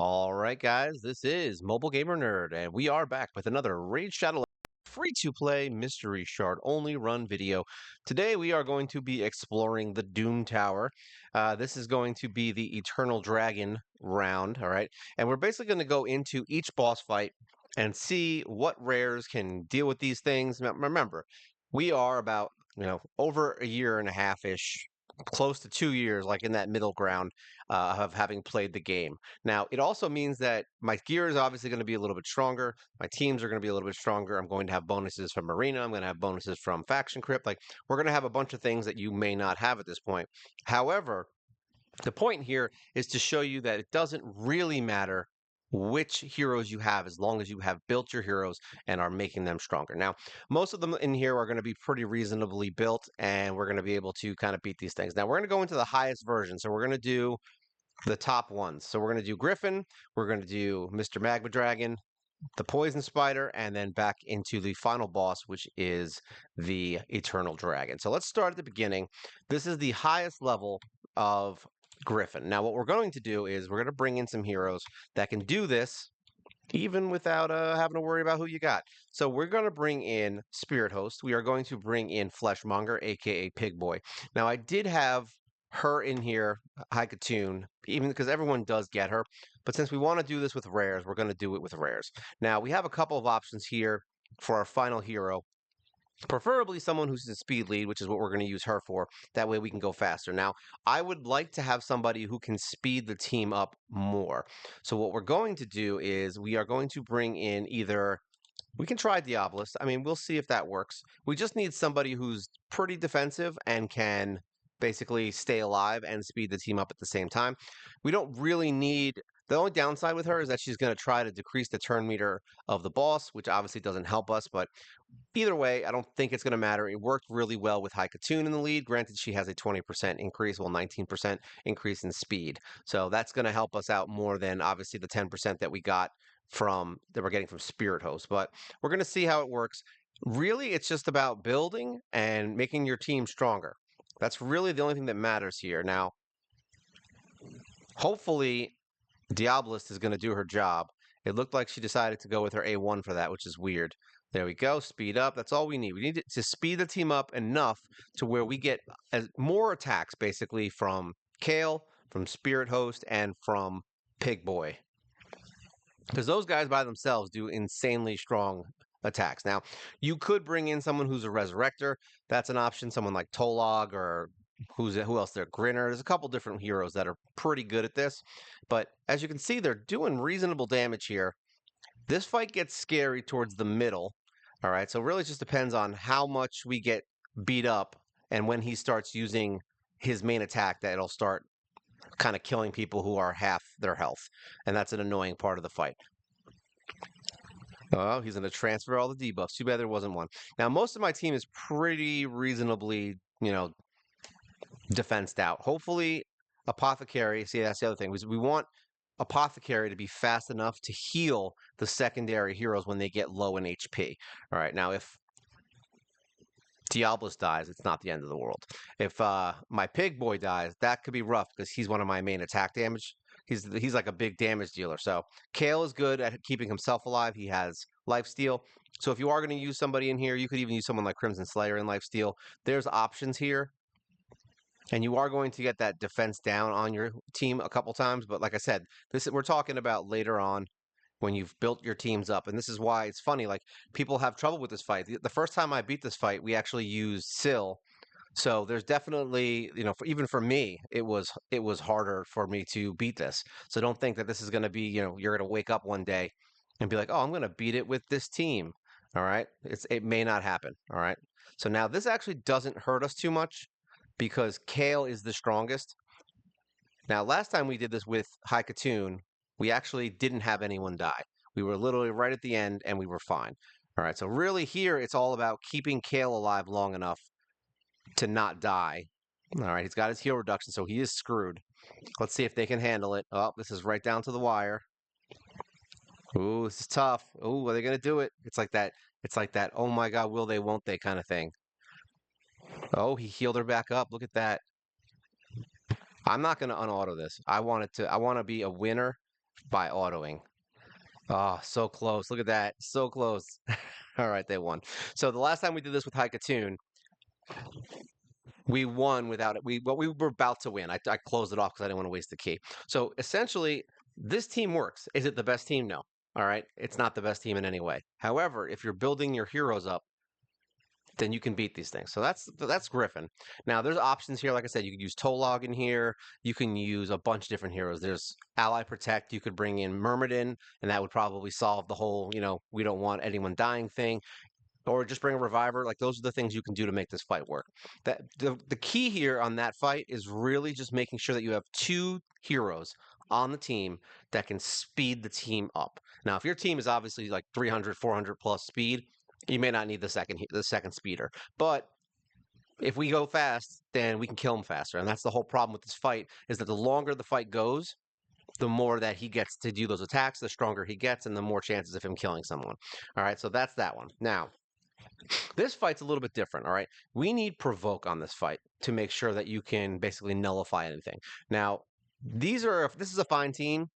All right, guys, this is Mobile Gamer Nerd, and we are back with another Raid Shadow free-to-play mystery shard only run video. Today we are going to be exploring the Doom Tower. This is going to be the Eternal Dragon round, all right? And we're basically going to go into each boss fight and see what rares can deal with these things. Remember, we are about, over a year and a half-ish, close to 2 years, like in that middle ground of having played the game. Now, it also means that my gear is obviously going to be a little bit stronger. My teams are going to be a little bit stronger. I'm going to have bonuses from Marina. I'm going to have bonuses from Faction Crypt. Like, we're going to have a bunch of things that you may not have at this point. However, the point here is to show you that it doesn't really matter which heroes you have as long as you have built your heroes and are making them stronger. Now, most of them in here are going to be pretty reasonably built, and we're going to be able to kind of beat these things. Now, we're going to go into the highest version. So we're going to do the top ones. So we're going to do Griffin, we're going to do Mr. Magma Dragon, the Poison Spider, and then back into the final boss, which is the Eternal Dragon. So let's start at the beginning. This is the highest level of Griffin. Now, what we're going to do is we're going to bring in some heroes that can do this even without having to worry about who you got. So we're going to bring in Spirit Host. We are going to bring in Fleshmonger, aka Pig Boy. Now, I did have her in here, Haikatoon, even because everyone does get her. But since we want to do this with rares, we're going to do it with rares. Now, we have a couple of options here for our final hero. Preferably someone who's in speed lead, which is what we're going to use her for. That way we can go faster. Now, I would like to have somebody who can speed the team up more. So what we're going to do is we are going to bring in either, we can try Diabolist. I mean, we'll see if that works. We just need somebody who's pretty defensive and can basically stay alive and speed the team up at the same time. We don't really need, the only downside with her is that she's going to try to decrease the turn meter of the boss, which obviously doesn't help us, but either way, I don't think it's going to matter. It worked really well with Haikatoon in the lead. Granted, she has a 20% increase, well, 19% increase in speed. So that's going to help us out more than obviously the 10% that we got that we're getting from Spirit Host. But we're going to see how it works. Really, it's just about building and making your team stronger. That's really the only thing that matters here. Now, hopefully, Diabolist is going to do her job. It looked like she decided to go with her A1 for that, which is weird. There we go. Speed up. That's all we need. We need to speed the team up enough to where we get more attacks, basically, from Kale, from Spirit Host, and from Pig Boy. Because those guys by themselves do insanely strong attacks. Now, you could bring in someone who's a Resurrector. That's an option. Someone like Tolog or who else there? Grinner. There's a couple different heroes that are pretty good at this. But as you can see, they're doing reasonable damage here. This fight gets scary towards the middle. All right, so it really just depends on how much we get beat up and when he starts using his main attack that it'll start kind of killing people who are half their health. And that's an annoying part of the fight. Oh, he's going to transfer all the debuffs. Too bad there wasn't one. Now, most of my team is pretty reasonably, defensed out. Hopefully, Apothecary, see, that's the other thing. We want Apothecary to be fast enough to heal the secondary heroes when they get low in HP. All right, now if Diabolist dies, it's not the end of the world. If my Pig Boy dies, that could be rough because he's one of my main attack damage. He's like a big damage dealer. So Kale is good at keeping himself alive. He has lifesteal. So if you are going to use somebody in here, you could even use someone like Crimson Slayer in lifesteal. There's options here. And you are going to get that defense down on your team a couple times. But like I said, we're talking about later on when you've built your teams up. And this is why it's funny. Like, people have trouble with this fight. The first time I beat this fight, we actually used Syl. So there's definitely, even for me, it was harder for me to beat this. So don't think that this is going to be, you're going to wake up one day and be like, oh, I'm going to beat it with this team. All right. It may not happen. All right. So now this actually doesn't hurt us too much because Kale is the strongest. Now, last time we did this with Haikatoon, we actually didn't have anyone die. We were literally right at the end and we were fine. All right, so really here it's all about keeping Kale alive long enough to not die. All right, he's got his heal reduction, so he is screwed. Let's see if they can handle it. Oh, this is right down to the wire. Ooh, this is tough. Ooh, are they going to do it? It's like that, oh my God, will they, won't they kind of thing. Oh, he healed her back up. Look at that. I'm not going to unauto this. I want to be a winner by autoing. Oh, so close. Look at that. So close. All right, they won. So the last time we did this with Haikatoon, we won without it. We were about to win. I closed it off because I didn't want to waste the key. So essentially, this team works. Is it the best team? No. All right. It's not the best team in any way. However, if you're building your heroes up, then you can beat these things. So that's Griffin. Now there's options here. Like I said, you could use Tolog in here. You can use a bunch of different heroes. There's Ally Protect. You could bring in Myrmidon, and that would probably solve the whole, we don't want anyone dying thing. Or just bring a reviver. Like those are the things you can do to make this fight work. That the key here on that fight is really just making sure that you have two heroes on the team that can speed the team up. Now, if your team is obviously like 300, 400 plus speed, you may not need the second speeder. But if we go fast, then we can kill him faster. And that's the whole problem with this fight is that the longer the fight goes, the more that he gets to do those attacks, the stronger he gets, and the more chances of him killing someone. All right, so that's that one. Now, this fight's a little bit different, all right? We need provoke on this fight to make sure that you can basically nullify anything. Now, this is a fine team.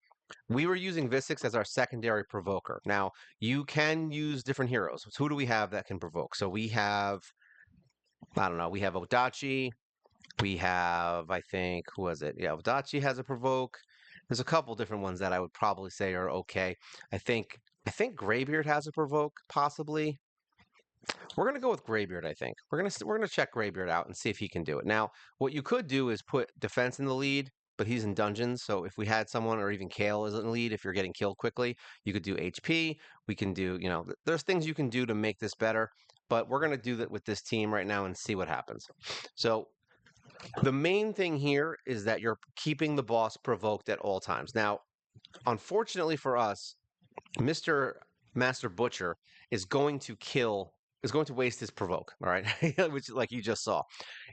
We were using Visix as our secondary provoker. Now, you can use different heroes. So who do we have that can provoke? So we have, I don't know, we have Odachi. We have, I think, who was it? Yeah, Odachi has a provoke. There's a couple different ones that I would probably say are okay. I think Greybeard has a provoke, possibly. We're gonna go with Greybeard, I think. We're gonna check Greybeard out and see if he can do it. Now, what you could do is put defense in the lead, but he's in dungeons. So if we had someone, or even Kale is in the lead, if you're getting killed quickly, you could do HP. We can do, there's things you can do to make this better. But we're gonna do that with this team right now and see what happens. So the main thing here is that you're keeping the boss provoked at all times. Now, unfortunately for us, Mr. Master Butcher is going to waste his provoke, all right? Which, like you just saw.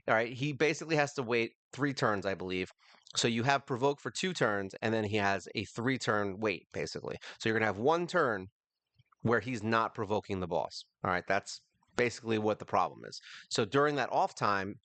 All right, he basically has to wait 3 turns, I believe. So you have provoke for 2 turns, and then he has a 3-turn wait, basically. So you're gonna have 1 turn where he's not provoking the boss. All right, that's basically what the problem is. So during that off time,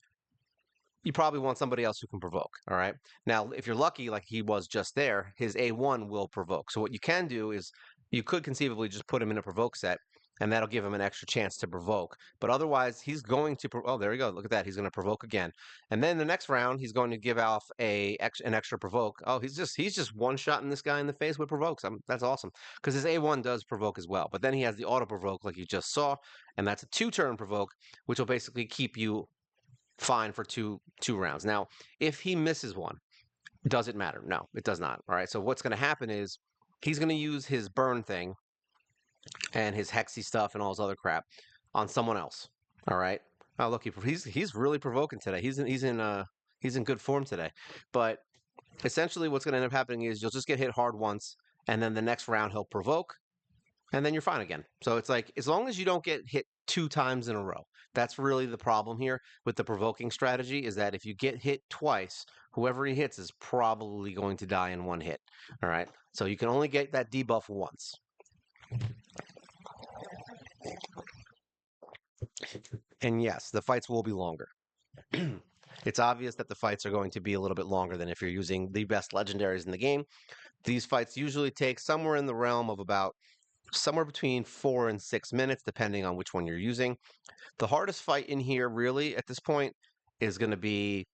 you probably want somebody else who can provoke. All right. Now, if you're lucky, like he was just there, his A1 will provoke. So what you can do is you could conceivably just put him in a provoke set, and that'll give him an extra chance to provoke. But otherwise, he's going to. Oh, there you go. Look at that. He's going to provoke again, and then the next round, he's going to give off an extra provoke. Oh, he's just one shotting this guy in the face with provokes. That's awesome because his A1 does provoke as well. But then he has the auto provoke, like you just saw, and that's a 2-turn provoke, which will basically keep you fine for two rounds. Now, if he misses one, does it matter? No, it does not. All right. So what's going to happen is he's going to use his burn thing and his hexy stuff and all his other crap on someone else. All right. Oh, look, he's really provoking today. He's in good form today. But essentially, what's going to end up happening is you'll just get hit hard once, and then the next round he'll provoke, and then you're fine again. So it's like as long as you don't get hit 2 times in a row. That's really the problem here with the provoking strategy is that if you get hit twice, whoever he hits is probably going to die in 1 hit. All right. So you can only get that debuff once. And yes, the fights will be longer. It's obvious that the fights are going to be a little bit longer than if you're using the best legendaries in the game. These fights usually take somewhere in the realm of about somewhere between 4 and 6 minutes, depending on which one you're using. The hardest fight in here, really, at this point, is going to be,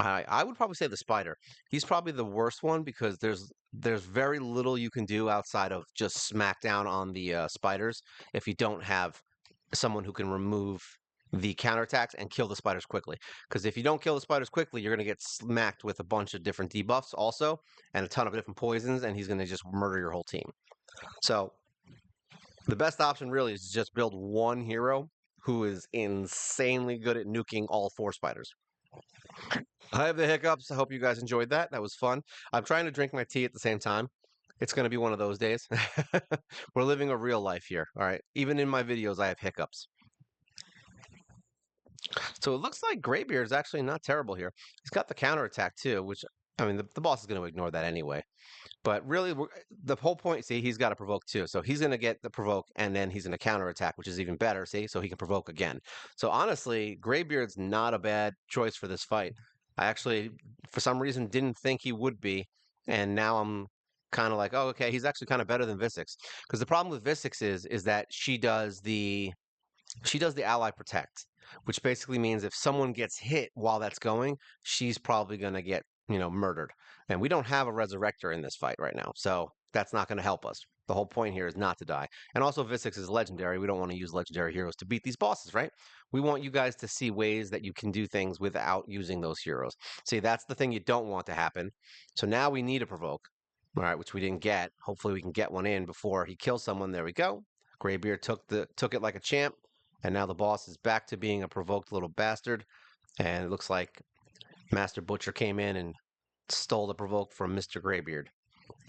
I would probably say the spider. He's probably the worst one because there's very little you can do outside of just smack down on the spiders if you don't have someone who can remove the counterattacks and kill the spiders quickly. Because if you don't kill the spiders quickly, you're going to get smacked with a bunch of different debuffs also, and a ton of different poisons, and he's going to just murder your whole team. So the best option really is to just build one hero who is insanely good at nuking all 4 spiders. I have the hiccups. I hope you guys enjoyed that. That was fun. I'm trying to drink my tea at the same time. It's going to be one of those days. We're living a real life here. All right. Even in my videos, I have hiccups. So it looks like Greybeard is actually not terrible here. He's got the counterattack too, which, I mean, the boss is going to ignore that anyway. But really, the whole point, see, he's got to provoke too. So he's going to get the provoke, and then he's going to counterattack, which is even better, see? So he can provoke again. So honestly, Greybeard's not a bad choice for this fight. I actually, for some reason, didn't think he would be. and now I'm kind of like, oh, okay, he's actually kind of better than Visix. Because the problem with Visix is that she does the ally protect, which basically means if someone gets hit while that's going, she's probably going to get, murdered. And we don't have a resurrector in this fight right now, so that's not going to help us. The whole point here is not to die. And also, Visix is legendary. We don't want to use legendary heroes to beat these bosses, right? We want you guys to see ways that you can do things without using those heroes. See, that's the thing you don't want to happen. So now we need a provoke, all right, which we didn't get. Hopefully, we can get one in before he kills someone. There we go. Graybeard took it like a champ. And now the boss is back to being a provoked little bastard. And it looks like Master Butcher came in and stole the provoke from Mr. Graybeard.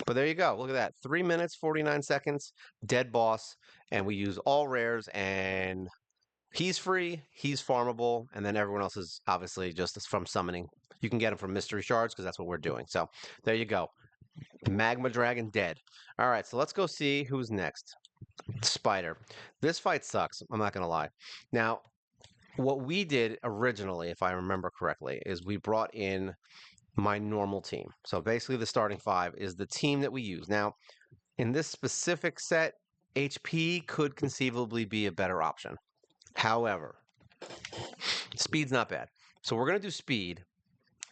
But there you go. Look at that. 3 minutes, 49 seconds, dead boss. And we use all rares. And he's free, he's farmable. And then everyone else is obviously just from summoning. You can get him from mystery shards because that's what we're doing. So there you go. Magma Dragon dead. All right, so let's go see who's next. Spider. This fight sucks. I'm not going to lie. Now, what we did originally, if I remember correctly, is we brought in my normal team. So basically, the starting five is the team that we use. Now, in this specific set, HP could conceivably be a better option. However, speed's not bad. So we're going to do speed.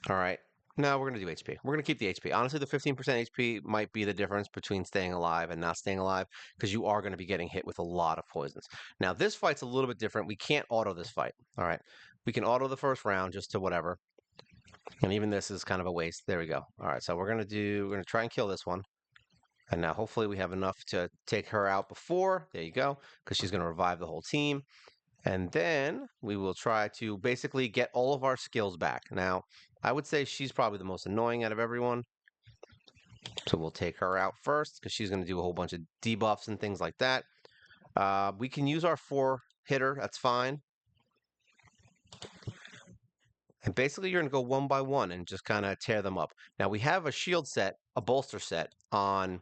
All right. No, we're going to do HP. We're going to keep the HP. Honestly, the 15% HP might be the difference between staying alive and not staying alive because you are going to be getting hit with a lot of poisons. Now, this fight's a little bit different. We can't auto this fight. All right. We can auto the first round just to whatever. And even this is kind of a waste. There we go. All right. So we're going to try and kill this one. And now hopefully we have enough to take her out before. There you go. Because she's going to revive the whole team. And then we will try to basically get all of our skills back. Now, I would say she's probably the most annoying out of everyone. So we'll take her out first because she's going to do a whole bunch of debuffs and things like that. We can use our 4-hitter. That's fine. And basically, you're going to go one by one and just kind of tear them up. Now, we have a shield set, a bolster set on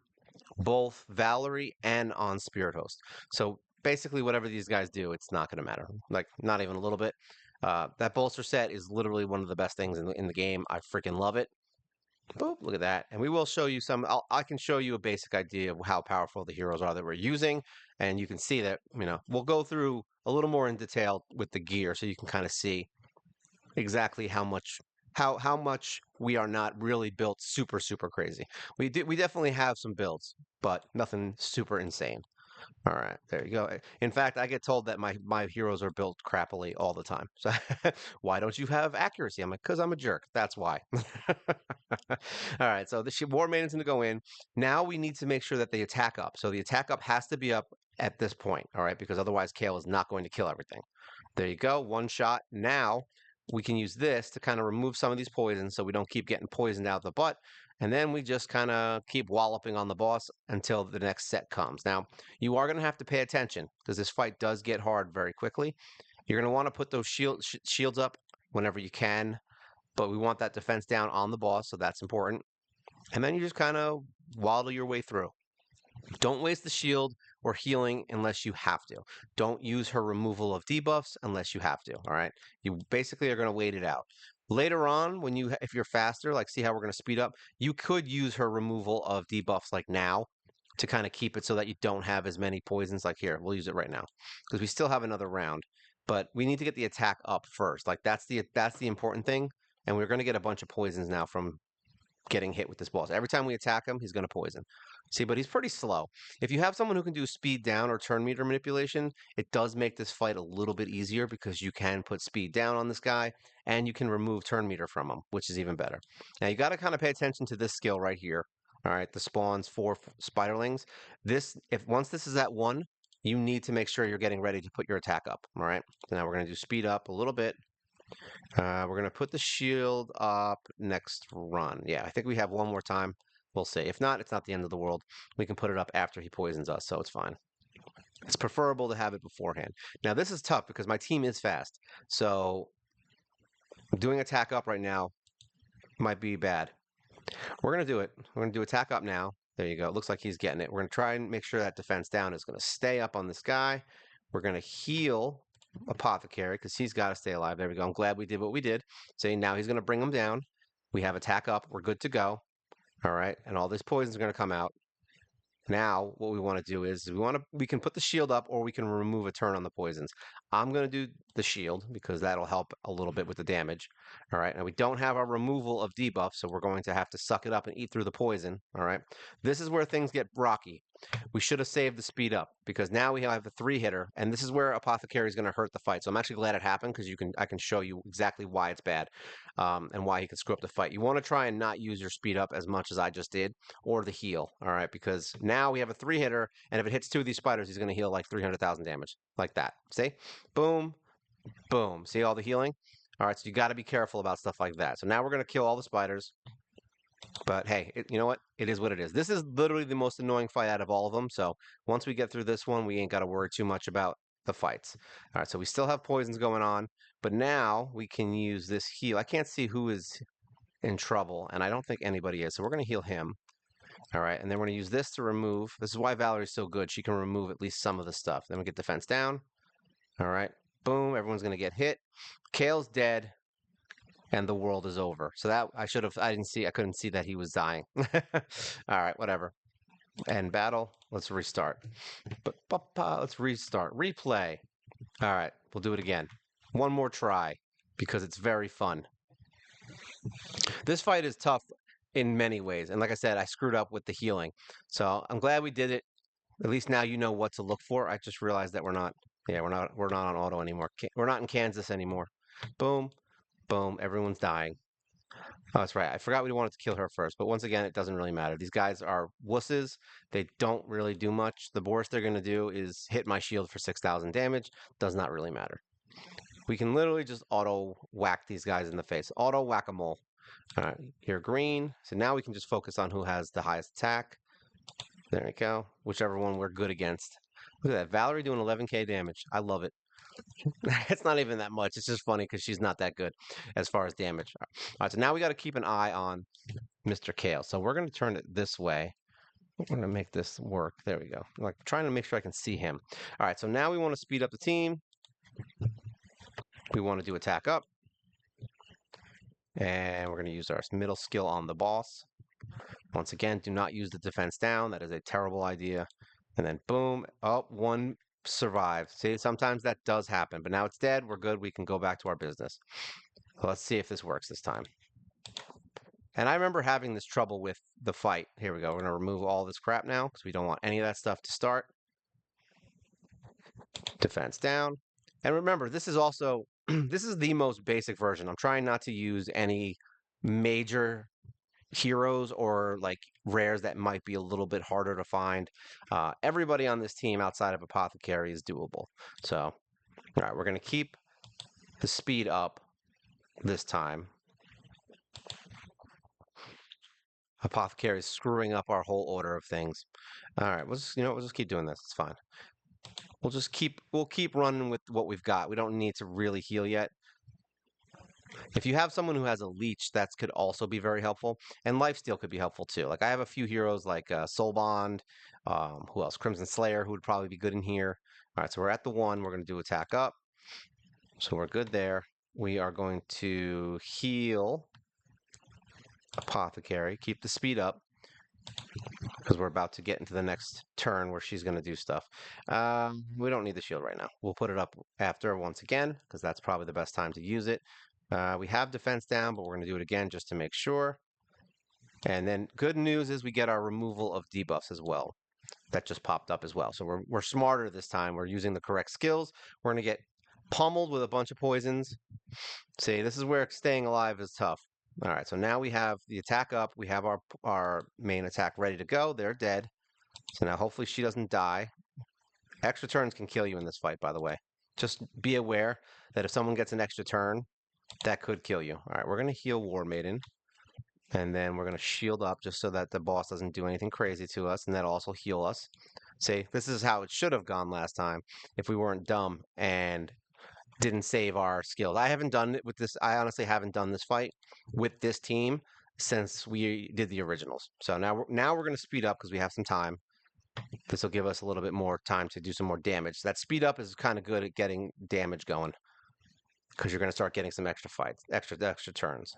both Valerie and on Spirit Host. So basically, whatever these guys do, it's not going to matter. Like, not even a little bit. That bolster set is literally one of the best things in the game. I freaking love it. Boop, look at that. And we will show you some. I can show you a basic idea of how powerful the heroes are that we're using. And you can see that, we'll go through a little more in detail with the gear so you can kind of see exactly how much we are not really built super, super crazy. We definitely have some builds, but nothing super insane. All right, there you go. In fact, I get told that my heroes are built crappily all the time. So why don't you have accuracy? I'm like, because I'm a jerk. That's why. All right, so the War Maiden's going to go in. Now we need to make sure that they attack up. So the attack up has to be up at this point, all right, because otherwise Kale is not going to kill everything. There you go, one shot. Now we can use this to kind of remove some of these poisons so we don't keep getting poisoned out the butt. And then we just kind of keep walloping on the boss until the next set comes. Now, you are going to have to pay attention because this fight does get hard very quickly. You're going to want to put those shields up whenever you can, but we want that defense down on the boss, so that's important. And then you just kind of waddle your way through. Don't waste the shield or healing unless you have to. Don't use her removal of debuffs unless you have to, all right? You basically are going to wait it out. Later on, if you're faster, like see how we're going to speed up, you could use her removal of debuffs like now to kind of keep it so that you don't have as many poisons. Like here, we'll use it right now because we still have another round, but we need to get the attack up first. Like that's the important thing, and we're going to get a bunch of poisons now from getting hit with this boss. Every time we attack him, he's going to poison. See, but he's pretty slow. If you have someone who can do speed down or turn meter manipulation, it does make this fight a little bit easier because you can put speed down on this guy and you can remove turn meter from him, which is even better. Now, you got to kind of pay attention to this skill right here. All right, the spawns 4 spiderlings. Once this is at 1, you need to make sure you're getting ready to put your attack up. All right, so now we're going to do speed up a little bit. We're going to put the shield up next run. Yeah, I think we have one more time. We'll see. If not, it's not the end of the world. We can put it up after he poisons us, so it's fine. It's preferable to have it beforehand. Now, this is tough because my team is fast. So doing attack up right now might be bad. We're going to do it. We're going to do attack up now. There you go. It looks like he's getting it. We're going to try and make sure that defense down is going to stay up on this guy. We're going to heal Apothecary because he's got to stay alive. There we go. I'm glad we did what we did. So now he's going to bring him down. We have attack up. We're good to go. All right, and all these poisons are going to come out. Now, what we want to do is we can put the shield up or we can remove a turn on the poisons. I'm going to do the shield because that'll help a little bit with the damage. All right, now we don't have our removal of debuff, so we're going to have to suck it up and eat through the poison. All right, this is where things get rocky. We should have saved the speed up because now we have the 3-hitter, and this is where Apothecary is going to hurt the fight. So I'm actually glad it happened because I can show you exactly why it's bad, and why he can screw up the fight. You want to try and not use your speed up as much as I just did, or the heal. All right, because now we have a 3-hitter, and if it hits 2 of these spiders, he's going to heal like 300,000 damage, like that. See, boom, boom. See all the healing? All right, so you got to be careful about stuff like that. So now we're going to kill all the spiders. But hey, you know what? It is what it is. This is literally the most annoying fight out of all of them. So once we get through this one, we ain't got to worry too much about the fights. All right, so we still have poisons going on, but now we can use this heal. I can't see who is in trouble, and I don't think anybody is. So we're going to heal him. All right, and then we're going to use this to remove. This is why Valerie's so good. She can remove at least some of the stuff. Then we get defense down. All right, boom. Everyone's going to get hit. Kale's dead. And the world is over. So that I couldn't see that he was dying. All right, whatever. End battle. Let's restart. Let's restart. Replay. All right, we'll do it again. One more try because it's very fun. This fight is tough in many ways. And like I said, I screwed up with the healing. So I'm glad we did it. At least now you know what to look for. I just realized that we're not on auto anymore. We're not in Kansas anymore. Boom. Boom, everyone's dying. Oh, that's right. I forgot we wanted to kill her first, but once again, it doesn't really matter. These guys are wusses. They don't really do much. The worst they're going to do is hit my shield for 6,000 damage. Does not really matter. We can literally just auto whack these guys in the face. Auto whack-a-mole. All right, you're green. So now we can just focus on who has the highest attack. There we go. Whichever one we're good against. Look at that. Valerie doing 11k damage. I love it. It's not even that much. It's just funny because she's not that good as far as damage. All right, so now we got to keep an eye on Mr. Kale. So we're going to turn it this way. We're going to make this work. There we go. Like trying to make sure I can see him. All right, so now we want to speed up the team. We want to do attack up. And we're going to use our middle skill on the boss. Once again, do not use the defense down. That is a terrible idea. And then boom. Oh, one survived. See, sometimes that does happen, but now it's dead. We're good. We can go back to our business. So let's see if this works this time. And I remember having this trouble with the fight. Here we go. We're going to remove all this crap now because we don't want any of that stuff to start. Defense down. And remember, this is also, this is the most basic version. I'm trying not to use any major heroes or like rares that might be a little bit harder to find. Everybody on this team outside of Apothecary is doable. So, all right, we're going to keep the speed up this time. Apothecary is screwing up our whole order of things. All right, we'll just keep doing this. It's fine. We'll keep running with what we've got. We don't need to really heal yet. If you have someone who has a leech, that could also be very helpful. And lifesteal could be helpful too. Like I have a few heroes like Soul Bond, who else? Crimson Slayer, who would probably be good in here. All right, so we're at the 1. We're going to do attack up. So we're good there. We are going to heal Apothecary. Keep the speed up because we're about to get into the next turn where she's going to do stuff. We don't need the shield right now. We'll put it up after once again because that's probably the best time to use it. We have defense down, but we're going to do it again just to make sure. And then good news is we get our removal of debuffs as well. That just popped up as well. So we're smarter this time. We're using the correct skills. We're going to get pummeled with a bunch of poisons. See, this is where staying alive is tough. All right, so now we have the attack up. We have our main attack ready to go. They're dead. So now hopefully she doesn't die. Extra turns can kill you in this fight, by the way. Just be aware that if someone gets an extra turn, that could kill you. All right, we're going to heal War Maiden. And then we're going to shield up just so that the boss doesn't do anything crazy to us. And that'll also heal us. See, this is how it should have gone last time if we weren't dumb and didn't save our skills. I haven't done it with this. I honestly haven't done this fight with this team since we did the originals. So now we're going to speed up because we have some time. This will give us a little bit more time to do some more damage. That speed up is kind of good at getting damage going because you're going to start getting some extra fights, extra turns.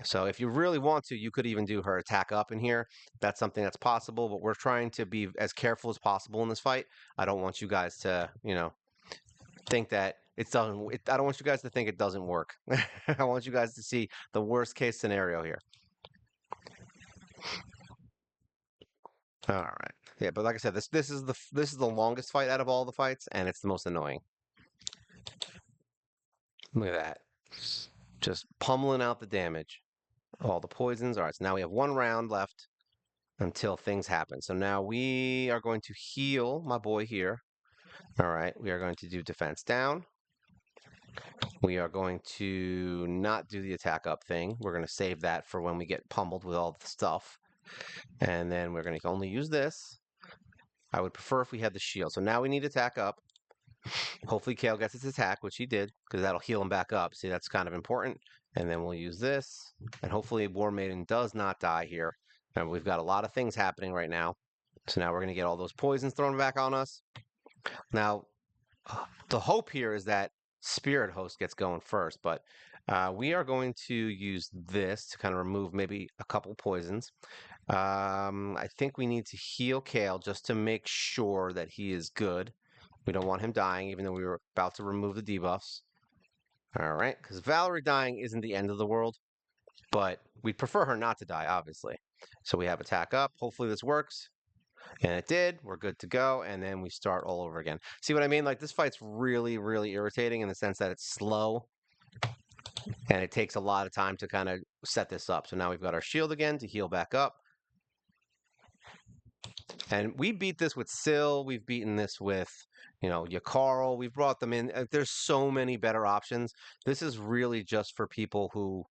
So if you really want to, you could even do her attack up in here. That's something that's possible, but we're trying to be as careful as possible in this fight. I don't want you guys to, think that it doesn't. I don't want you guys to think it doesn't work. I want you guys to see the worst case scenario here. All right. Yeah, but like I said, this is the longest fight out of all the fights, and it's the most annoying. Look at that. Just pummeling out the damage. All the poisons. All right, so now we have one round left until things happen. So now we are going to heal my boy here. All right, we are going to do defense down. We are going to not do the attack up thing. We're going to save that for when we get pummeled with all the stuff. And then we're going to only use this. I would prefer if we had the shield. So now we need attack up. Hopefully Kale gets his attack, which he did, because that'll heal him back up. See, that's kind of important. And then we'll use this. And hopefully War Maiden does not die here. And we've got a lot of things happening right now. So now we're going to get all those poisons thrown back on us. Now, the hope here is that Spirit Host gets going first, but we are going to use this to kind of remove maybe a couple poisons. I think we need to heal Kale just to make sure that he is good. We don't want him dying, even though we were about to remove the debuffs. All right, because Valerie dying isn't the end of the world, but we'd prefer her not to die, obviously. So we have attack up. Hopefully this works. And it did. We're good to go. And then we start all over again. See what I mean? Like, this fight's really, really irritating in the sense that it's slow. And it takes a lot of time to kind of set this up. So now we've got our shield again to heal back up. And we beat this with Syl. We've beaten this with, Yakarl. We've brought them in. There's so many better options. This is really just for people who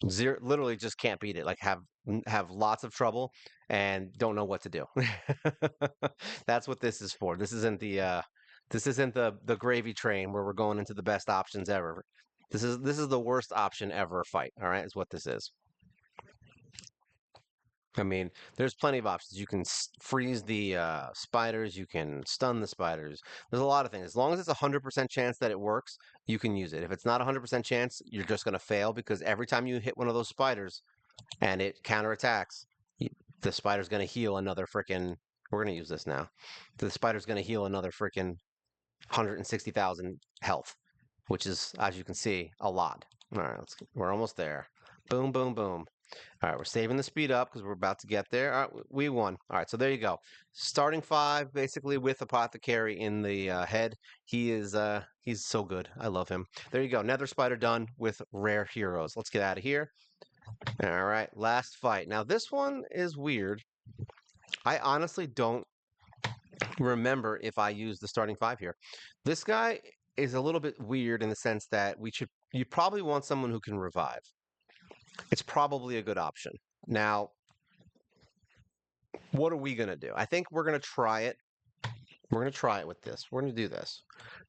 literally just can't beat it, like have lots of trouble and don't know what to do. That's what this is for. This isn't the gravy train where we're going into the best options ever. This is the worst option ever fight. All right, is what this is. I mean, there's plenty of options. You can freeze the spiders. You can stun the spiders. There's a lot of things. As long as it's 100% chance that it works, you can use it. If it's not 100% chance, you're just going to fail because every time you hit one of those spiders and it counterattacks, the spider's going to heal another freaking. We're going to use this now. The spider's going to heal another freaking 160,000 health, which is, as you can see, a lot. All right, we're almost there. Boom, boom, boom. All right, we're saving the speed up because we're about to get there. All right, we won. All right, so there you go. Starting 5, basically with Apothecary in the head. He's so good. I love him. There you go. Nether Spider done with rare heroes. Let's get out of here. All right, last fight. Now this one is weird. I honestly don't remember if I used the starting 5 here. This guy is a little bit weird in the sense that you probably want someone who can revive. It's probably a good option. Now, what are we going to do? I think we're going to try it. We're going to try it with this. We're going to do this.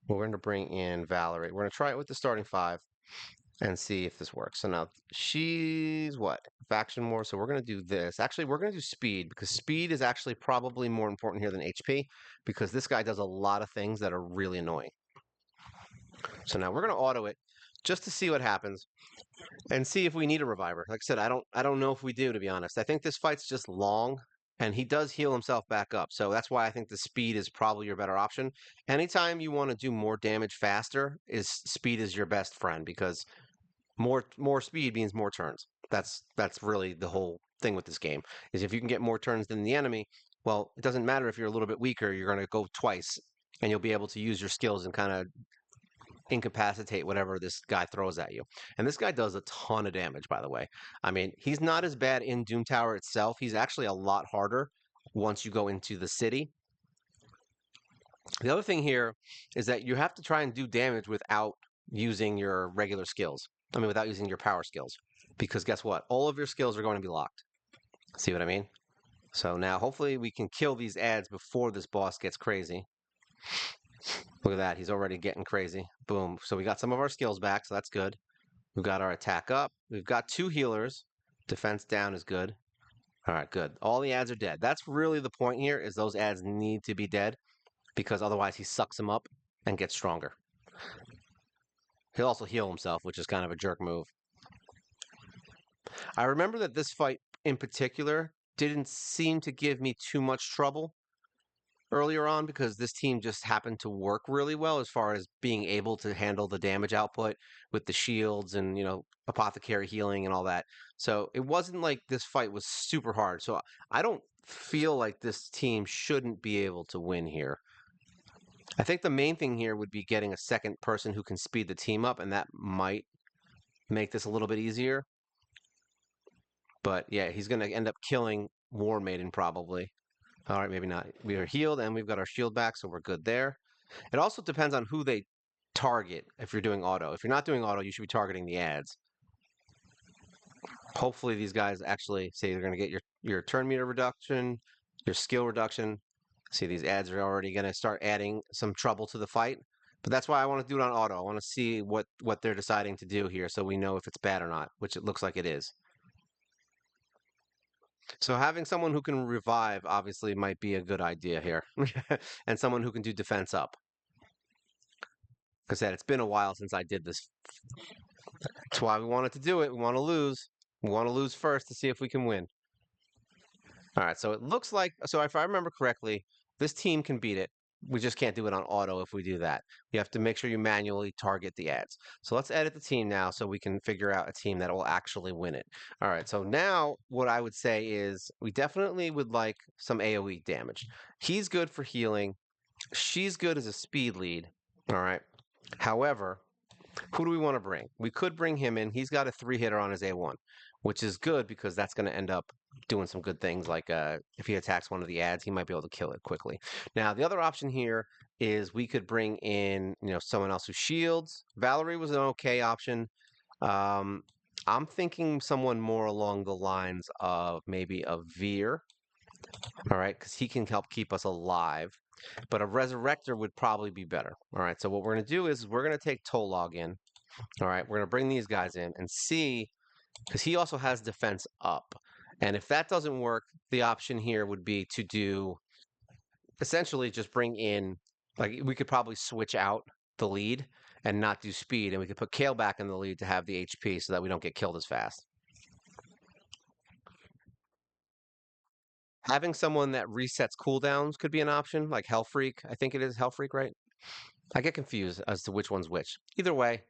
We're going to bring in Valerie. We're going to try it with the starting 5 and see if this works. So now she's what? Faction War. So we're going to do this. Actually, we're going to do speed because speed is actually probably more important here than HP because this guy does a lot of things that are really annoying. So now we're going to auto it just to see what happens. And see if we need a reviver. Like I said, I don't know if we do, to be honest. I think this fight's just long, and he does heal himself back up. So that's why I think the speed is probably your better option. Anytime you want to do more damage faster, speed is your best friend because more speed means more turns. That's really the whole thing with this game. Is if you can get more turns than the enemy, well, it doesn't matter if you're a little bit weaker, you're going to go twice, and you'll be able to use your skills and kind of incapacitate whatever this guy throws at you. And this guy does a ton of damage, by the way. I mean, he's not as bad in Doom Tower itself. He's actually a lot harder once you go into the city. The other thing here is that you have to try and do damage without using your regular skills. I mean, without using your power skills. Because guess what? All of your skills are going to be locked. See what I mean? So now, hopefully, we can kill these ads before this boss gets crazy. Look at that. He's already getting crazy. Boom. So we got some of our skills back, so that's good. We've got our attack up. We've got 2 healers. Defense down is good. All right, good. All the ads are dead. That's really the point here, is those ads need to be dead because otherwise he sucks them up and gets stronger. He'll also heal himself, which is kind of a jerk move. I remember that this fight in particular didn't seem to give me too much trouble earlier on because this team just happened to work really well as far as being able to handle the damage output with the shields and, apothecary healing and all that. So it wasn't like this fight was super hard. So I don't feel like this team shouldn't be able to win here. I think the main thing here would be getting a second person who can speed the team up, and that might make this a little bit easier. But yeah, he's going to end up killing War Maiden probably. All right, maybe not. We are healed and we've got our shield back, so we're good there. It also depends on who they target if you're doing auto. If you're not doing auto, you should be targeting the ads. Hopefully these guys actually say they're going to get your turn meter reduction, your skill reduction. See, these ads are already going to start adding some trouble to the fight. But that's why I want to do it on auto. I want to see what they're deciding to do here so we know if it's bad or not, which it looks like it is. So having someone who can revive obviously might be a good idea here. And someone who can do defense up. Like I said, it's been a while since I did this. That's why we wanted to do it. We want to lose. We want to lose first to see if we can win. All right, so it looks like, so if I remember correctly, this team can beat it. We just can't do it on auto if we do that. You have to make sure you manually target the ads. So let's edit the team now so we can figure out a team that will actually win it. All right, so now what I would say is we definitely would like some AoE damage. He's good for healing. She's good as a speed lead. All right. However, who do we want to bring? We could bring him in. He's got a 3-hitter on his A1, which is good because that's going to end up doing some good things. Like if he attacks one of the ads, he might be able to kill it quickly. Now, the other option here is we could bring in, someone else who shields. Valerie was an okay option. I'm thinking someone more along the lines of maybe a Veer. All right, because he can help keep us alive. But a Resurrector would probably be better. All right, so what we're going to do is we're going to take Tolog in. All right, we're going to bring these guys in and see, because he also has defense up. And if that doesn't work, the option here would be to do, essentially just bring in, like we could probably switch out the lead and not do speed. And we could put Kale back in the lead to have the HP so that we don't get killed as fast. Having someone that resets cooldowns could be an option, like Hell Freak. I think it is Hell Freak, right? I get confused as to which one's which. Either way,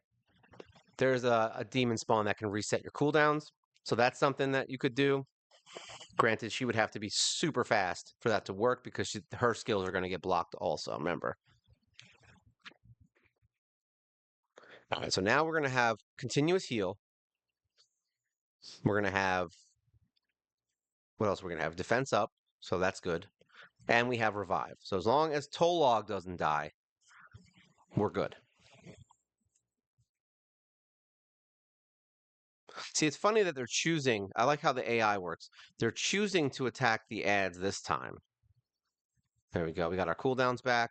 there's a demon spawn that can reset your cooldowns. So that's something that you could do. Granted, she would have to be super fast for that to work because her skills are going to get blocked also, remember. All right, so now we're going to have continuous heal. We're going to have, what else we're going to have? Defense up, so that's good. And we have revive. So as long as Tolog doesn't die, we're good. See, it's funny that they're choosing, I like how the AI works. They're choosing to attack the ads this time. There we go. We got our cooldowns back.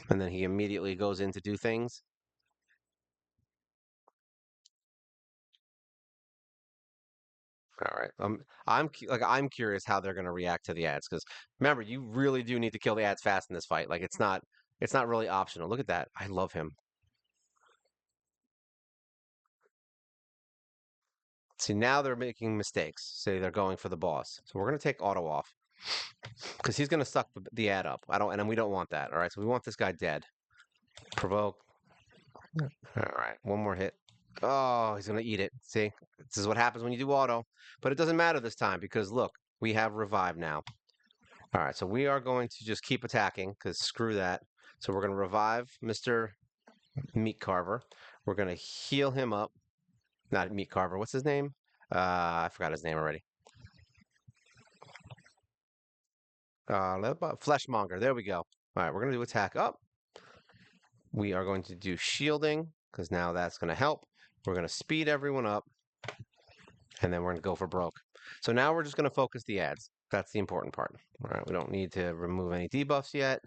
And then he immediately goes in to do things. All right. I'm curious how they're going to react to the ads because remember, you really do need to kill the ads fast in this fight. Like it's not really optional. Look at that. I love him. See, now they're making mistakes. Say they're going for the boss. So we're going to take auto off because he's going to suck the ad up. And we don't want that. All right. So we want this guy dead. Provoke. All right. One more hit. Oh, he's going to eat it. See, this is what happens when you do auto. But it doesn't matter this time because look, we have revive now. All right, so we are going to just keep attacking because screw that. So we're going to revive Mr. Meat Carver. We're going to heal him up. Not Meat Carver. What's his name? I forgot his name already. Fleshmonger. There we go. All right, we're going to do attack up. We are going to do shielding because now that's going to help. We're going to speed everyone up. And then we're going to go for broke. So now we're just going to focus the ads. That's the important part. All right, we don't need to remove any debuffs yet.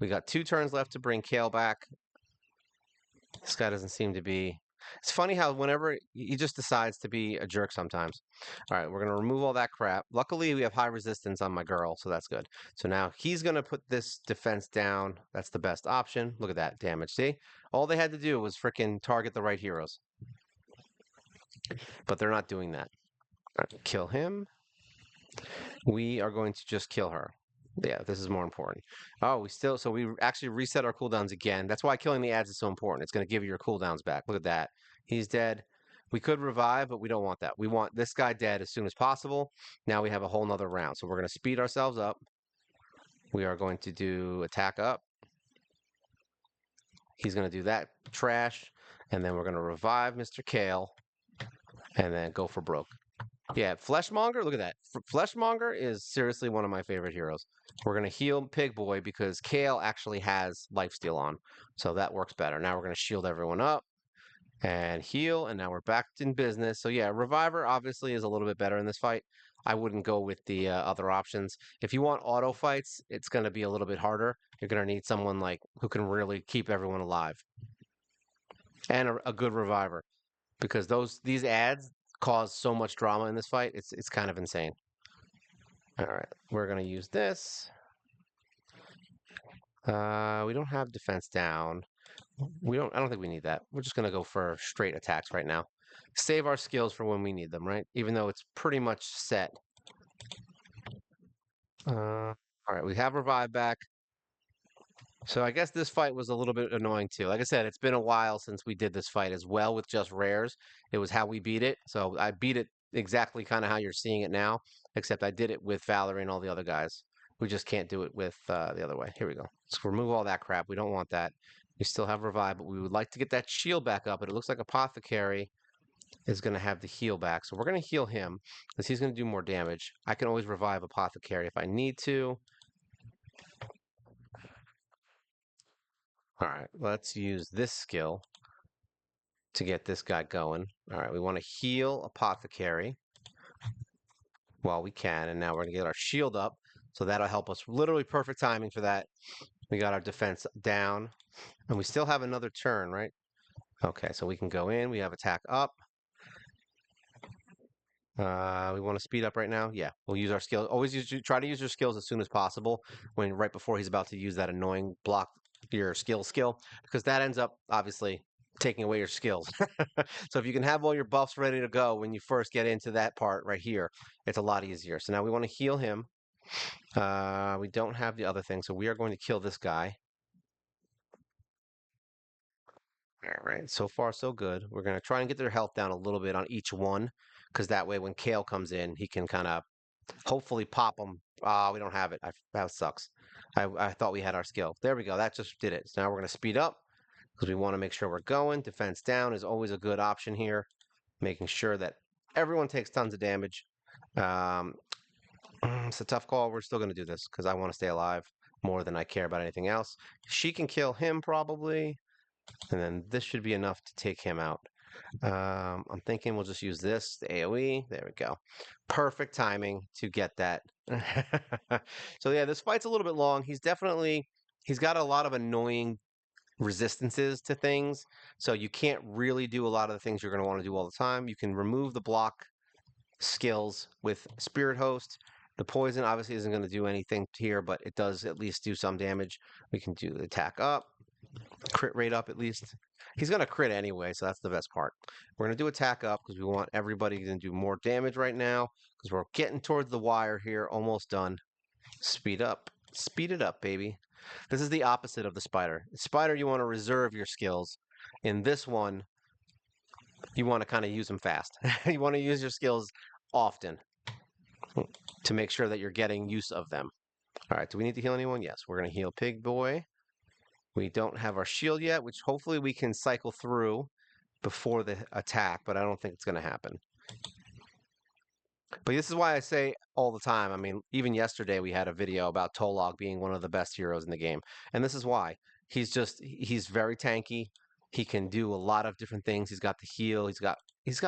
We got 2 turns left to bring Kale back. This guy doesn't seem to be... It's funny how whenever he just decides to be a jerk sometimes. All right, we're going to remove all that crap. Luckily, we have high resistance on my girl, so that's good. So now he's going to put this defense down. That's the best option. Look at that damage. See? All they had to do was freaking target the right heroes. but they're not doing that. All right, kill him. We are going to just kill her. Yeah, this is more important. Oh, so we actually reset our cooldowns again. That's why killing the ads is so important. It's going to give you your cooldowns back. Look at that. He's dead. We could revive, but we don't want that. We want this guy dead as soon as possible. Now we have a whole nother round. So we're going to speed ourselves up. We are going to do attack up. He's going to do that trash. And then we're going to revive Mr. Kale. And then go for broke. Yeah, Fleshmonger, look at that. Fleshmonger is seriously one of my favorite heroes. We're going to heal Pig Boy because Kale actually has lifesteal on. So that works better. Now we're going to shield everyone up and heal. And now we're back in business. So yeah, Reviver obviously is a little bit better in this fight. I wouldn't go with the other options. If you want auto fights, it's going to be a little bit harder. You're going to need someone like who can really keep everyone alive. And a good Reviver. Because these ads cause so much drama in this fight. It's kind of insane. All right, we're gonna use this. We don't have defense down. I don't think we need that. We're just gonna go for straight attacks right now. Save our skills for when we need them, right? Even though it's pretty much set. All right, we have Revive back. So I guess this fight was a little bit annoying too. Like I said, it's been a while since we did this fight as well with just rares. It was how we beat it. So I beat it exactly kind of how you're seeing it now, except I did it with Valerie and all the other guys. We just can't do it with the other way. Here we go. Let's remove all that crap. We don't want that. We still have Revive, but we would like to get that shield back up. But it looks like Apothecary is going to have the heal back. So we're going to heal him because he's going to do more damage. I can always revive Apothecary if I need to. All right, let's use this skill to get this guy going. All right, we want to heal Apothecary while we can, and now we're going to get our shield up, so that'll help us. Literally perfect timing for that. We got our defense down, and we still have another turn, right? Okay, so we can go in. We have attack up. We want to speed up right now. Yeah, we'll use our skills. Always try to use your skills as soon as possible. When right before he's about to use that annoying block your skill, because that ends up obviously taking away your skills. So if you can have all your buffs ready to go when you first get into that part right here, it's a lot easier. So now we want to heal him. We don't have the other thing, so we are going to kill this guy. All right, so far so good. We're going to try and get their health down a little bit on each one, because that way when Kale comes in, he can kind of hopefully pop them. We don't have it. That sucks. I thought we had our skill. There we go. That just did it. So now we're going to speed up because we want to make sure we're going. Defense down is always a good option here, making sure that everyone takes tons of damage. It's a tough call. We're still going to do this because I want to stay alive more than I care about anything else. She can kill him probably, and then this should be enough to take him out. I'm thinking we'll just use this, the AoE. There we go. Perfect timing to get that. So yeah, this fight's a little bit long. He's got a lot of annoying resistances to things. So you can't really do a lot of the things you're going to want to do all the time. You can remove the block skills with Spirit Host. The poison obviously isn't going to do anything here, but it does at least do some damage. We can do the attack up, crit rate up at least. He's going to crit anyway, so that's the best part. We're going to do attack up because we want everybody to do more damage right now because we're getting towards the wire here, almost done. Speed up. Speed it up, baby. This is the opposite of the spider. Spider, you want to reserve your skills. In this one, you want to kind of use them fast. You want to use your skills often to make sure that you're getting use of them. All right, do we need to heal anyone? Yes, we're going to heal Pig Boy. We don't have our shield yet, which hopefully we can cycle through before the attack, but I don't think it's going to happen. But this is why I say all the time, I mean, even yesterday we had a video about Tolog being one of the best heroes in the game. And this is why. He's very tanky. He can do a lot of different things. He's got the heal. He's got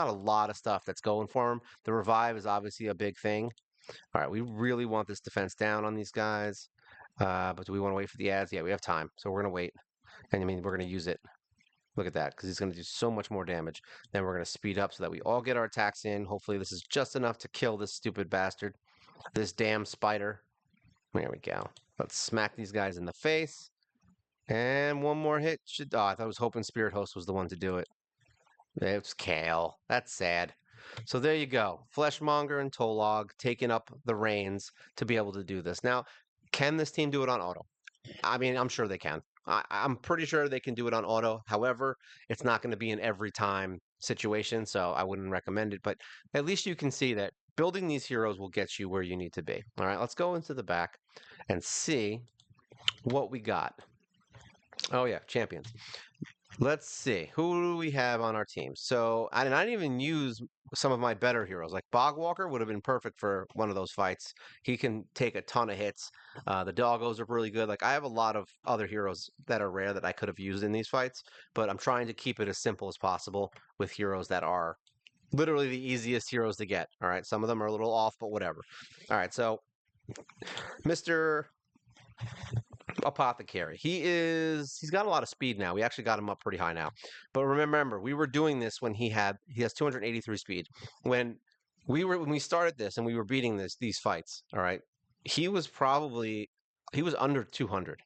a lot of stuff that's going for him. The revive is obviously a big thing. All right, we really want this defense down on these guys. But do we want to wait for the ads? Yeah, we have time. So we're going to wait. And I mean, we're going to use it. Look at that, because he's going to do so much more damage. Then we're going to speed up so that we all get our attacks in. Hopefully this is just enough to kill this stupid bastard. This damn spider. There we go. Let's smack these guys in the face. And one more hit. Oh, I was hoping Spirit Host was the one to do it. It's Kale. That's sad. So there you go. Fleshmonger and Tolog taking up the reins to be able to do this. Now, can this team do it on auto? I mean, I'm sure they can. I'm pretty sure they can do it on auto. However, it's not going to be an every time situation, so I wouldn't recommend it. But at least you can see that building these heroes will get you where you need to be. All right, let's go into the back and see what we got. Oh, yeah, champions. Let's see. Who do we have on our team? So, and I didn't even use some of my better heroes. Like Bogwalker would have been perfect for one of those fights. He can take a ton of hits. The doggos are really good. Like I have a lot of other heroes that are rare that I could have used in these fights, but I'm trying to keep it as simple as possible with heroes that are literally the easiest heroes to get. All right. Some of them are a little off, but whatever. All right. So, Mr. Apothecary. He's got a lot of speed now. We actually got him up pretty high now. But remember, we were doing this when he has 283 speed. When we started this and we were beating these fights, all right, he was under 200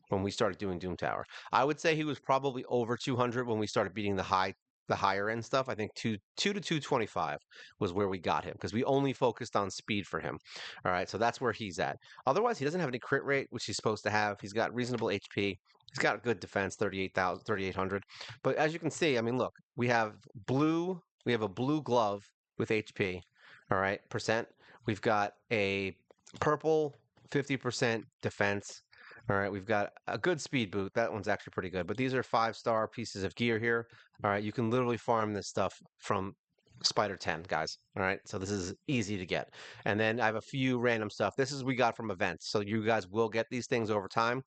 when we started doing Doom Tower. I would say he was probably over 200 when we started beating the higher end stuff. I think 2 to 225 was where we got him because we only focused on speed for him. All right, so that's where he's at. Otherwise, he doesn't have any crit rate, which he's supposed to have. He's got reasonable HP. He's got good defense, 3,800. But as you can see, I mean, look, we have a blue glove with HP, all right, percent. We've got a purple 50% defense. All right, we've got a good speed boot. That one's actually pretty good. But these are 5-star pieces of gear here. All right, you can literally farm this stuff from Spider 10, guys. All right, so this is easy to get. And then I have a few random stuff. This is we got from events. So you guys will get these things over time,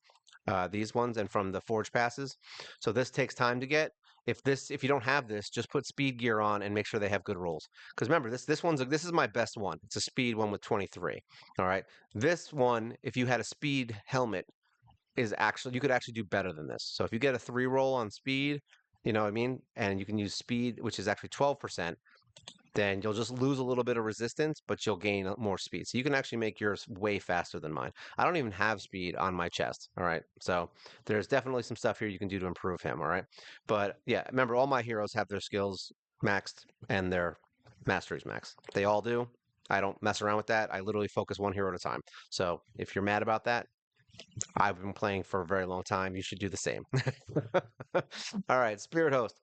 these ones, and from the Forge passes. So this takes time to get. If you don't have this, just put speed gear on and make sure they have good rolls. Because remember, this this is my best one. It's a speed one with 23. All right, this one, if you had a speed helmet, you could actually do better than this. So if you get a 3 roll on speed, you know what I mean, and you can use speed, which is actually 12%, then you'll just lose a little bit of resistance, but you'll gain more speed. So you can actually make yours way faster than mine. I don't even have speed on my chest. All right. So there's definitely some stuff here you can do to improve him. All right. But yeah, remember, all my heroes have their skills maxed and their masteries maxed. They all do. I don't mess around with that. I literally focus one hero at a time. So if you're mad about that, I've been playing for a very long time. You should do the same. All right, Spirit Host.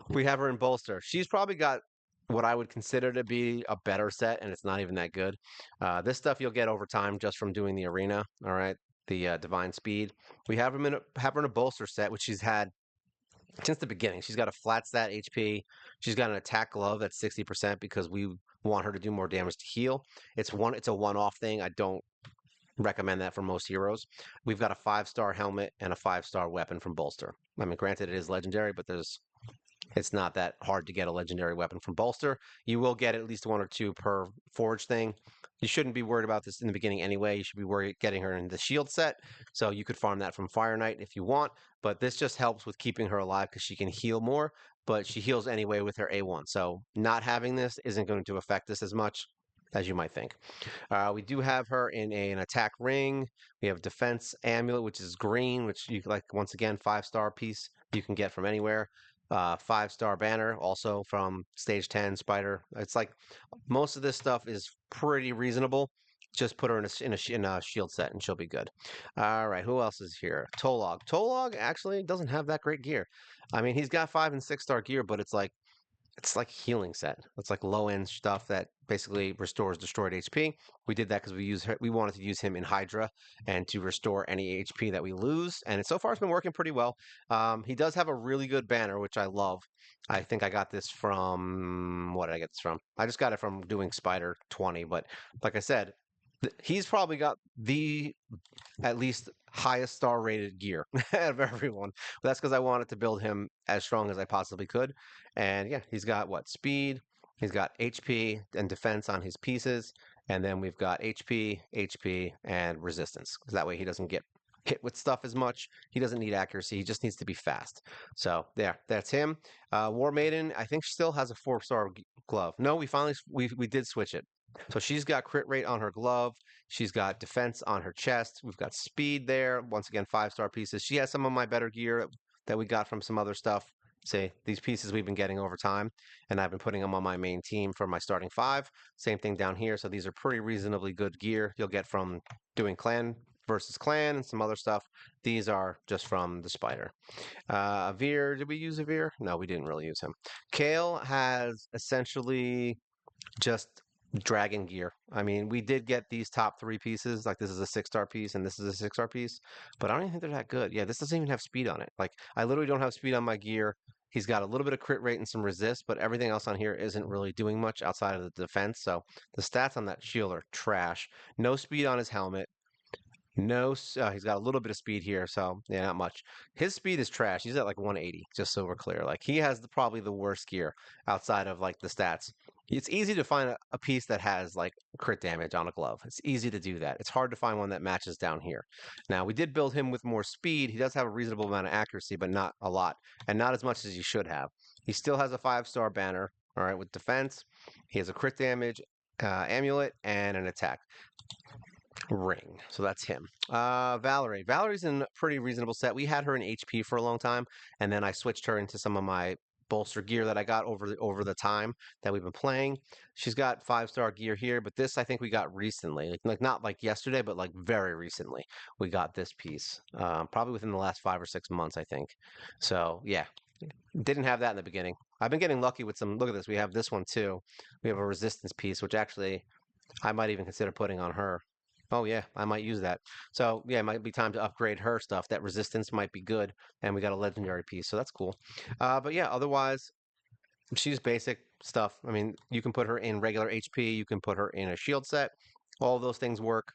We have her in Bolster. She's probably got what I would consider to be a better set, and it's not even that good. This stuff you'll get over time just from doing the arena. All right, the Divine Speed. We have her in a Bolster set, which she's had since the beginning. She's got a flat stat HP. She's got an attack glove that's 60% because we want her to do more damage to heal. It's a one-off thing. I don't recommend that for most heroes. We've got a 5-star helmet and a 5-star weapon from Bolster. I mean, granted, it is legendary, but it's not that hard to get a legendary weapon from Bolster. You will get at least 1 or 2 per forge thing. You shouldn't be worried about this in the beginning anyway. You should be worried getting her in the shield set. So you could farm that from Fire Knight if you want. But this just helps with keeping her alive because she can heal more. But she heals anyway with her A1. So not having this isn't going to affect this as much as you might think. We do have her in an attack ring. We have defense amulet, which is green, which you like, once again, 5-star piece you can get from anywhere. 5-star banner, also from stage 10 Spider. It's like most of this stuff is pretty reasonable. Just put her in a shield set and she'll be good. All right, who else is here? Tolog. Tolog actually doesn't have that great gear. I mean, he's got 5- and 6-star gear, but it's like healing set. It's like low end stuff that basically restores destroyed HP. We did that because we wanted to use him in Hydra and to restore any HP that we lose. And so far it's been working pretty well. He does have a really good banner, which I love. I think I got this from, what did I get this from? I just got it from doing Spider 20. But like I said, he's probably got the at least highest star rated gear out of everyone. But that's because I wanted to build him as strong as I possibly could. And yeah, he's got what? Speed, he's got HP and defense on his pieces. And then we've got HP, and resistance. Because that way he doesn't get hit with stuff as much. He doesn't need accuracy. He just needs to be fast. So yeah, that's him. War Maiden, I think she still has a 4-star glove. No, we did switch it. So she's got crit rate on her glove. She's got defense on her chest. We've got speed there. Once again, 5-star pieces. She has some of my better gear that we got from some other stuff. See, these pieces we've been getting over time, and I've been putting them on my main team for my starting five. Same thing down here. So these are pretty reasonably good gear you'll get from doing clan versus clan and some other stuff. These are just from the spider. Veer, did we use a Veer? No, we didn't really use him. Kale has essentially just dragon gear. I mean, we did get these top three pieces. Like this is a 6-star piece and this is a 6-star piece, but I don't even think they're that good. Yeah, this doesn't even have speed on it. Like I literally don't have speed on my gear. He's got a little bit of crit rate and some resist, but everything else on here isn't really doing much outside of the defense. So the stats on that shield are trash. No speed on his helmet. No, he's got a little bit of speed here, so yeah, not much. His speed is trash. He's at like 180, just so we're clear. Like he has probably the worst gear outside of like the stats. It's easy to find a piece that has like crit damage on a glove. It's easy to do that. It's hard to find one that matches down here. Now, we did build him with more speed. He does have a reasonable amount of accuracy, but not a lot, and not as much as he should have. He still has a 5-star banner, all right, with defense. He has a crit damage, amulet, and an attack ring. So that's him. Valerie. Valerie's in a pretty reasonable set. We had her in HP for a long time, and then I switched her into some of my bolster gear that I got over the time that we've been playing. She's got 5-star gear here, but this I think we got recently. Like not like yesterday, but like very recently. We got this piece. Probably within the last 5 or 6 months, I think. So yeah. Didn't have that in the beginning. I've been getting lucky with some. Look at this. We have this one too. We have a resistance piece, which actually I might even consider putting on her. Oh yeah, I might use that. So yeah, it might be time to upgrade her stuff. That resistance might be good, and we got a legendary piece, so that's cool. But yeah, otherwise, she's basic stuff. I mean, you can put her in regular HP, you can put her in a shield set. All of those things work.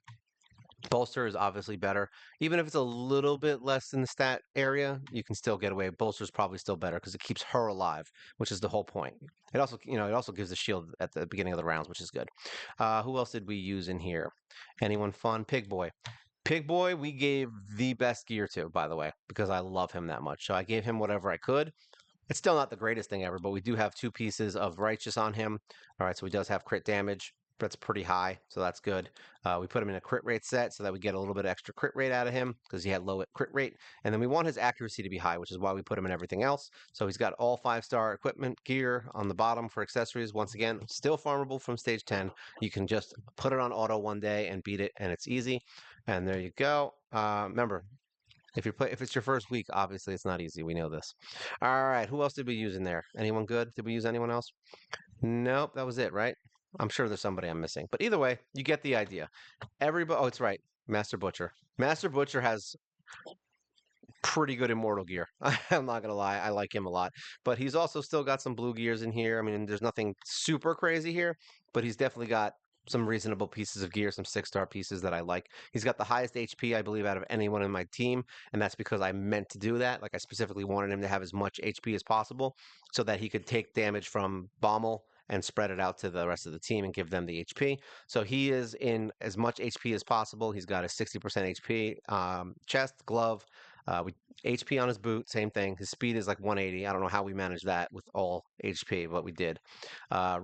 Bolster is obviously better. Even if it's a little bit less in the stat area, you can still get away. Bolster is probably still better because it keeps her alive, which is the whole point. It also, it also gives a shield at the beginning of the rounds, which is good. Who else did we use in here? Anyone fun? Pig Boy. Pig Boy, we gave the best gear to, by the way, because I love him that much. So I gave him whatever I could. It's still not the greatest thing ever, but we do have 2 pieces of Righteous on him. All right, so he does have crit damage. That's pretty high, so that's good. We put him in a crit rate set so that we get a little bit extra crit rate out of him because he had low crit rate. And then we want his accuracy to be high, which is why we put him in everything else. So he's got all 5-star equipment gear on the bottom for accessories. Once again, still farmable from stage 10. You can just put it on auto one day and beat it, and it's easy. And there you go. Remember, if it's your first week, obviously it's not easy. We know this. All right, who else did we use in there? Anyone good? Did we use anyone else? Nope, that was it, right? I'm sure there's somebody I'm missing. But either way, you get the idea. Everybody, oh, it's right. Master Butcher. Master Butcher has pretty good immortal gear. I'm not gonna lie, I like him a lot. But he's also still got some blue gears in here. I mean, there's nothing super crazy here, but he's definitely got some reasonable pieces of gear, some 6-star pieces that I like. He's got the highest HP, I believe, out of anyone in my team, and that's because I meant to do that. Like I specifically wanted him to have as much HP as possible so that he could take damage from Bommel and spread it out to the rest of the team and give them the HP. So he is in as much HP as possible. He's got a 60% HP, chest, glove, HP on his boot, same thing. His speed is like 180. I don't know how we managed that with all HP, but we did. Uh,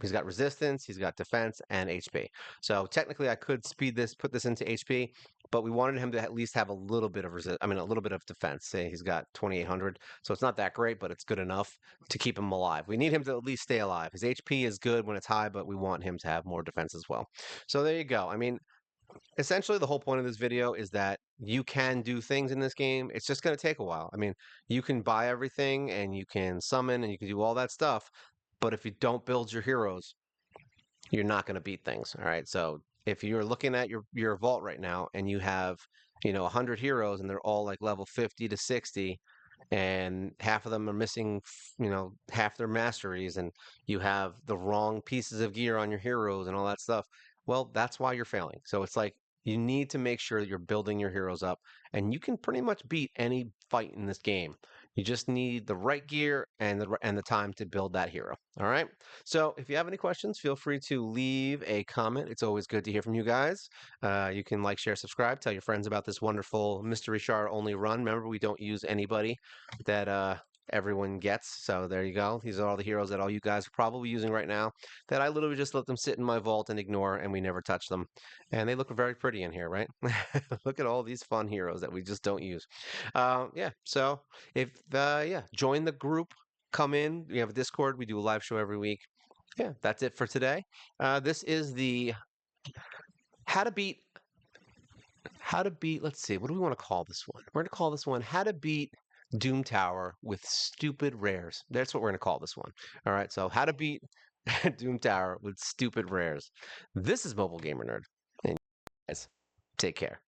he's got resistance, he's got defense, and HP. So technically, I could put this into HP, but we wanted him to at least have a little bit of a little bit of defense. Say he's got 2,800, so it's not that great, but it's good enough to keep him alive. We need him to at least stay alive. His HP is good when it's high, but we want him to have more defense as well. So there you go. I mean, essentially the whole point of this video is that you can do things in this game. It's just going to take a while. I mean, you can buy everything and you can summon and you can do all that stuff, but if you don't build your heroes, you're not going to beat things. All right. So if you're looking at your vault right now and you have 100 heroes and they're all like level 50 to 60 and half of them are missing half their masteries and you have the wrong pieces of gear on your heroes and all that stuff, well, that's why you're failing. So it's like you need to make sure that you're building your heroes up, and you can pretty much beat any fight in this game. You just need the right gear and the time to build that hero. All right. So if you have any questions, feel free to leave a comment. It's always good to hear from you guys. You can like, share, subscribe, tell your friends about this wonderful mystery shard only run. Remember, we don't use anybody that everyone gets. So there you go. These are all the heroes that all you guys are probably using right now that I literally just let them sit in my vault and ignore, and we never touch them. And they look very pretty in here, right? Look at all these fun heroes that we just don't use. Yeah, so if, yeah, join the group, come in. We have a Discord. We do a live show every week. Yeah, that's it for today. This is the how to beat let's see, what do we want to call this one? We're going to call this one How to Beat Doom Tower with Stupid Rares. That's what we're going to call this one. All right, so How to Beat Doom Tower with Stupid Rares. This is Mobile Gamer Nerd. And you guys, take care.